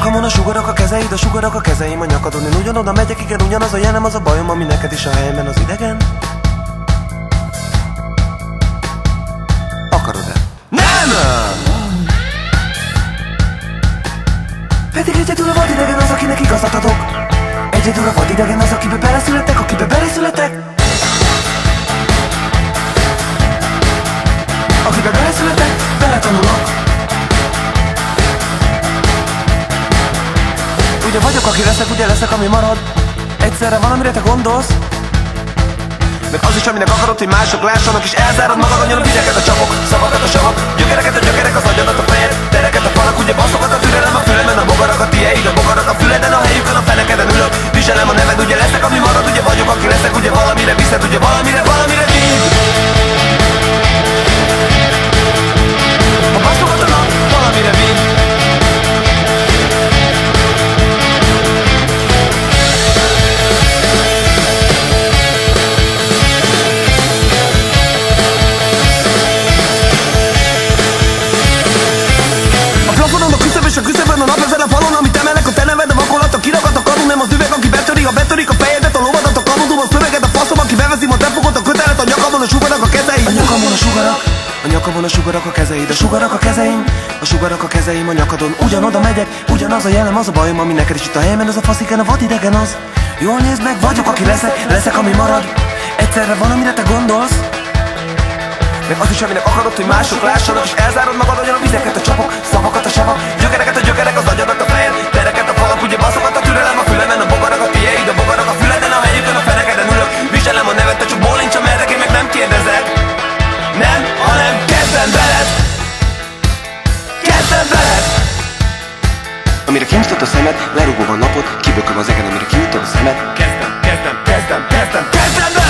nyakamon a sugarok a kezeid, a sugarok a kezeim a nyakadon. Én ugyanoda megyek, igen, ugyanaz a jelem, az a bajom, ami neked is a helyemben az idegen. Akarod-e? Nem! Pedig egyedül a vadidegen az, akinek igazat adok. Egyedül a vadidegen az, akibe beleszületek, akibe beleszületek. Akibe beleszületek, beletanulok. Ugye vagyok, aki leszek, ugye leszek, ami marad. Egyszerre van, amire te gondolsz. Meg az is, aminek akarod, hogy mások lássanak, és elzárad magad annyira videket a csapok, szavakat a savak, gyökereket a gyökerek, az agyadat a fejed, tereket a falak, ugye baszokat a türelem a fülemen, a bogarak a tieid, a bogarak a füleden, a helyükön a fenekeden ülök, viselem a neved, ugye leszek, ami marad, ugye vagyok, aki leszek, ugye valamire viszed, ugye valamire vidd. Ha baszokat a nap, valamire vidd. És a küszöbön a nap ezen a falon, amit emelek, a te neved, a vakolat, a kirakat, a karu, nem az üveg, aki betörik a fejedet, a lovadat, a kaludum, a szöveget, a faszom, aki bevezim a tefogot, a kötelet, a nyakamon a sugarak a kezeid. A nyakamon a sugarak, a nyakamon a sugarak a kezeid, a sugarak a kezeim, a sugarak a kezeim a nyakadon. Ugyanoda megyek, ugyanaz a jelem, az a bajom, ami neked is itt a helyemen, az a fasziken, a vadidegen az. Jól nézd meg, vagyok, aki leszek, ami marad. Egyszerre van, amire te gondolsz. Meg az is, aminek akarod, hogy mások lássanak, és elzárod magad olyan a vizeket a csapok, szavakat a savak, gyökereket a gyökerek, az agyadat a fejed, tereket a falak, ugye baszokat a türelem a fülemen, a bogarak a tieid, a bogarak a füleden, a helyükön a fenekeden ülök, viselem a nevet, te csak bólincs a merrek, én meg nem kérdezek. Nem, hanem kezdem veled. Kezdem veled. Amire kinyitod a szemed, lerúgom a napot, kibököm az egen, amire kinyitod a szemed. Kezdem veled.